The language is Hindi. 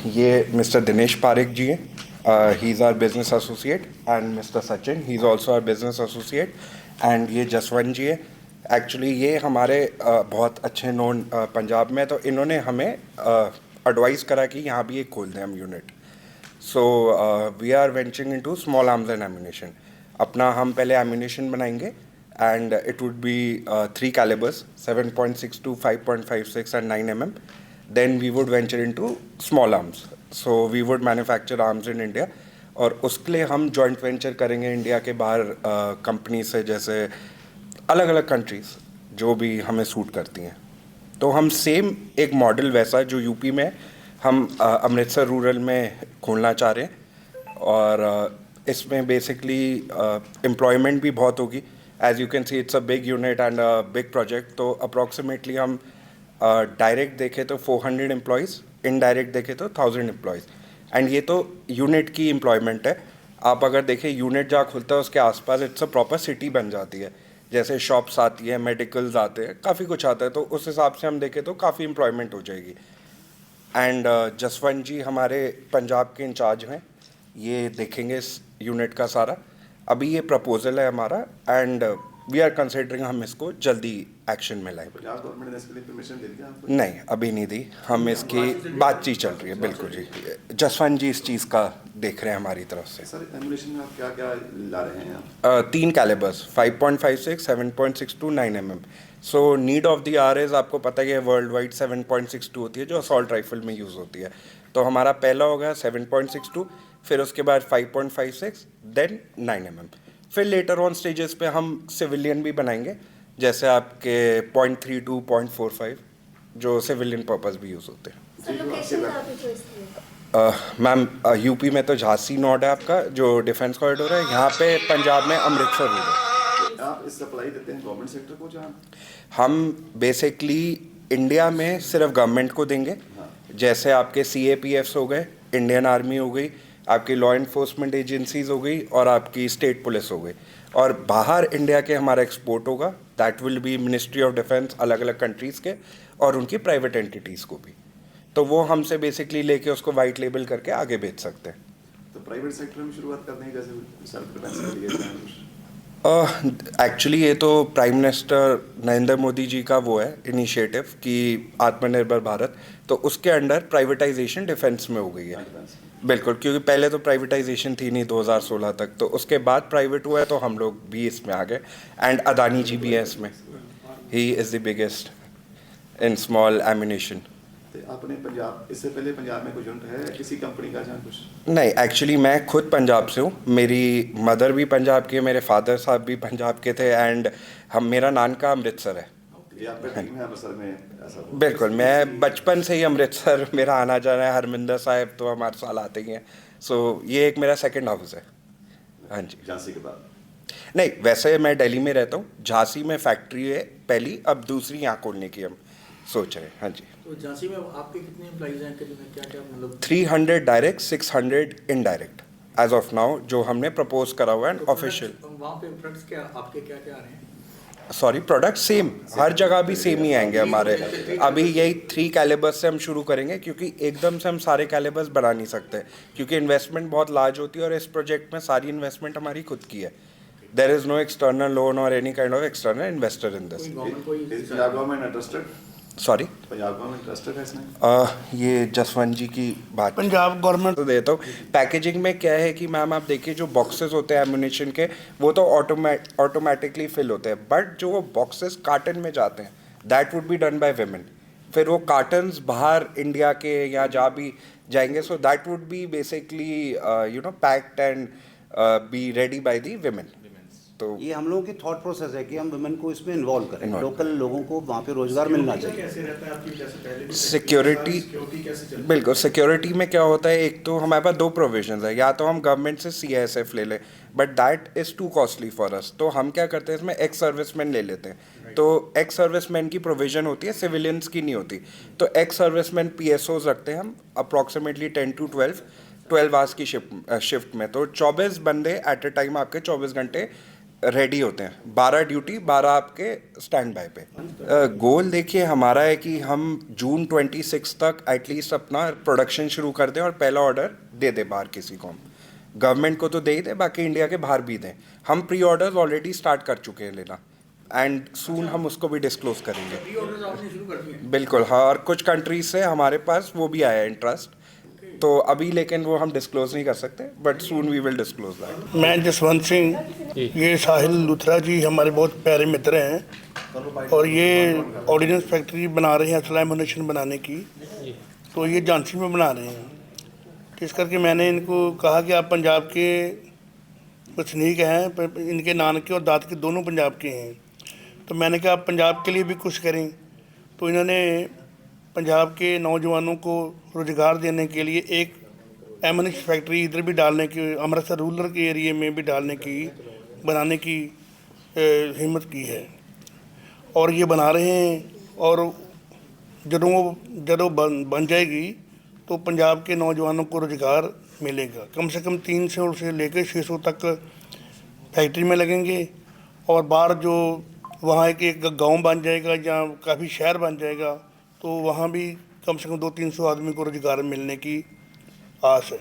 ये मिस्टर दिनेश पारिक जी हैं, he is our business associate, and Mr Sachin, he is also our business associate, and ये जसवंत जी है। एक्चुअली ये हमारे बहुत अच्छे नोन पंजाब में, तो इन्होंने हमें एडवाइस करा कि यहाँ भी एक खोल दें हम unit. So we are venturing into small arms and ammunition. अपना हम पहले एम्यूनेशन बनाएंगे, and it would be 3 calibers, 7.62, 5.56 and 9 mm. Then we would venture into small arms, so we would manufacture arms in India, और उसके लिए हम जॉइंट वेंचर करेंगे इंडिया के बाहर कंपनी से, जैसे अलग अलग कंट्रीज़ जो भी हमें सूट करती हैं। तो हम सेम एक मॉडल वैसा जो यूपी में हम अमृतसर रूरल में खोलना चाह रहे हैं, और इसमें बेसिकली एम्प्लॉयमेंट भी बहुत होगी। As you can see it's a big unit and a big project. तो अप्रॉक्सीमेटली हम डायरेक्ट देखें तो 400 एम्प्लॉयज़, इनडायरेक्ट देखें तो 1000 एम्प्लॉयज़, एंड ये तो यूनिट की एम्प्लॉयमेंट है। आप अगर देखें यूनिट जहाँ खुलता है उसके आसपास इट्स अ प्रॉपर सिटी बन जाती है, जैसे शॉप्स आती है, मेडिकल्स आते हैं, काफ़ी कुछ आता है। तो उस हिसाब से हम देखें तो काफ़ी एम्प्लॉयमेंट हो जाएगी। एंड जसवंत जी हमारे पंजाब के इंचार्ज हैं, ये देखेंगे इस यूनिट का सारा। अभी ये प्रपोजल है हमारा, एंड वी आर कंसिडरिंग हम इसको जल्दी एक्शन में लाएं। पंजाब गवर्नमेंट ने इसके लिए परमिशन दे दी आपको? नहीं, अभी नहीं दी, हम इसकी बातचीत चल रही है। बिल्कुल जी, जसवंत जी इस चीज़ का देख रहे हैं हमारी तरफ से। सर एम्यूनेशन में आप क्या क्या ला रहे हैं आप? 3 calibres, 5.56, 7.62, 9 mm। So need of the hour is, आपको पता ही है वर्ल्ड वाइड 7.62 होती है जो असॉल्ट राइफल में यूज़ होती है। तो हमारा पहला होगा 7.62, फिर उसके बाद 5.56, देन 9 mm। फिर लेटर ऑन स्टेजेस पे हम सिविलियन भी बनाएंगे, जैसे आपके 0.32, 0.45 जो सिविलियन पर्पस भी यूज़ होते हैं। मैम यूपी में तो झांसी नोड है आपका जो डिफेंस कॉरिडोर है, यहाँ पे पंजाब में अमृतसर रोड है। आप इस सप्लाई देते हैं गवर्नमेंट सेक्टर को जहाँ? हम बेसिकली इंडिया में सिर्फ गवर्नमेंट को देंगे, जैसे आपके CAPFs हो गए, इंडियन आर्मी हो गई, आपकी लॉ इन्फोर्समेंट एजेंसीज हो गई, और आपकी स्टेट पुलिस हो गई। और बाहर इंडिया के हमारा एक्सपोर्ट होगा, that will be ministry of defence अलग अलग कंट्रीज़ के, और उनकी प्राइवेट एंटिटीज़ को भी। तो वो हमसे बेसिकली लेके उसको वाइट लेबल करके आगे बेच सकते हैं। तो प्राइवेट सेक्टर में शुरुआत करते हैं कैसे सेल्फ डिफेंस के लिए? एक्चुअली ये तो प्राइम मिनिस्टर नरेंद्र मोदी जी का वो है इनिशिएटिव कि आत्मनिर्भर भारत, तो उसके अंडर प्राइवेटाइजेशन डिफेंस में हो गई है। बिल्कुल, क्योंकि पहले तो प्राइवेटाइजेशन थी नहीं 2016 तक, तो उसके बाद प्राइवेट हुआ है, तो हम लोग भी इसमें आ गए, एंड अदानी जी भी है इसमें। He is the biggest in small ammunition. तो आपने पंजाब, इससे पहले पंजाब में कुछ यूनिट है किसी कंपनी का जहाँ कुछ? नहीं, एक्चुअली मैं खुद पंजाब से हूँ, मेरी मदर भी पंजाब की है, मेरे फादर साहब भी पंजाब के थे, एंड मेरा नानका अमृतसर है। ये आपका टीम है अमृतसर में ऐसा? बिल्कुल, मैं बचपन से ही अमृतसर मेरा आना जाना है, हरमिंदर साहिब तो हमारे साल आते ही हैं। सो ये एक मेरा सेकंड हाउस है। हाँ जी। झांसी के बाद? नहीं, वैसे मैं दिल्ली में रहता हूँ, झांसी में फैक्ट्री है पहली, अब दूसरी यहाँ खोलने की हम सोच रहे हैं। हाँ जी। तो झांसी में आपके कितने एम्प्लॉइज हैं, करीब क्या क्या मतलब? 300 direct, 600 indirect as of now, जो हमने प्रपोज करा हुआ है ऑफिशियल। वहाँ पे प्रोडक्ट्स क्या आपके क्या क्या आ रहे हैं? सॉरी, प्रोडक्ट सेम, हर जगह भी सेम ही आएंगे हमारे। अभी यही 3 कैलिबर्स से हम शुरू करेंगे, क्योंकि एकदम से हम सारे कैलिबर्स बना नहीं सकते, क्योंकि इन्वेस्टमेंट बहुत लार्ज होती है, और इस प्रोजेक्ट में सारी इन्वेस्टमेंट हमारी खुद की है। There is no external loan और any kind of external investor in this. Punjab government interested? Sorry, Punjab government interested है इसमें? ये जसवंत जी की बात पंजाब गवर्नमेंट तो देता हूँ। पैकेजिंग में क्या है कि मैम आप देखिए, जो बॉक्सेस होते हैं एम्यूनेशन के, वो तो ऑटोमेटिकली फिल होते हैं, बट जो वो बॉक्सेस कार्टन में जाते हैं, that would be done by women. फिर वो कार्टन्स बाहर इंडिया के या जहाँ भी जाएंगे, so that would be basically packed and be ready by the women. तो ये हम लोगों की थॉट प्रोसेस है कि हम वुमेन को इसमें इन्वॉल्व करें, लोकल लोगों को वहाँ पे रोजगार मिलना चाहिए। कैसे रहता है आपकी, जैसे पहले सिक्योरिटी, कैसे चलती है? बिल्कुल, सिक्योरिटी में क्या होता है, एक तो हमारे पास 2 प्रोविजंस है, या तो हम गवर्नमेंट से CISF ले लें, but that is to costly for us. तो हम क्या करते हैं, इसमें एक्स सर्विसमैन ले लेते हैं। तो एक्स सर्विसमैन की प्रोविजन होती है, सिविलियंस की नहीं होती। तो एक्स सर्विसमैन PSOs रखते हैं हम अप्रॉक्सीमेटली 10 to 12 आवर्स की शिफ्ट में। तो 24 बंदे एट ए टाइम आपके 24 घंटे रेडी होते हैं, 12 ड्यूटी 12 आपके स्टैंड बाय पे। गोल देखिए हमारा है कि हम जून 26 तक एटलीस्ट अपना प्रोडक्शन शुरू कर दें और पहला ऑर्डर दे दें बाहर किसी को। हम गवर्नमेंट को तो दे ही दें, बाकी इंडिया के बाहर भी दें। हम प्री ऑर्डर्स ऑलरेडी स्टार्ट कर चुके हैं लेना, एंड सून हम उसको भी डिस्क्लोज करेंगे। प्री ऑर्डर्स आपने शुरू कर दिए? बिल्कुल हाँ, और कुछ कंट्रीज से हमारे पास वो भी आया है इंटरेस्ट, तो अभी लेकिन वो हम डिस्क्लोज नहीं कर सकते, but soon we will disclose that. मैं जसवंत सिंह, ये साहिल लुथरा जी हमारे बहुत प्यारे मित्र हैं और ये ऑर्डिनेंस फैक्ट्री बना रहे हैं असला एमुनेशन बनाने की, तो ये झांसी में बना रहे हैं। तो इस करके मैंने इनको कहा कि आप पंजाब के वसनीक हैं, इनके नानके और दादके दोनों पंजाब के हैं, तो मैंने कहा आप पंजाब के लिए भी कुछ करें। तो इन्होंने पंजाब के नौजवानों को रोज़गार देने के लिए एक एमुनेशन फैक्ट्री इधर भी डालने की, अमृतसर रूरल के एरिया में भी डालने की, बनाने की हिम्मत की है और ये बना रहे हैं। और जब बन जाएगी तो पंजाब के नौजवानों को रोज़गार मिलेगा। कम से कम 300 से लेकर 600 तक फैक्ट्री में लगेंगे और बाहर जो वहाँ एक गांव बन जाएगा या काफ़ी शहर बन जाएगा, तो वहाँ भी कम से कम 200-300 आदमी को रोज़गार मिलने की आस है।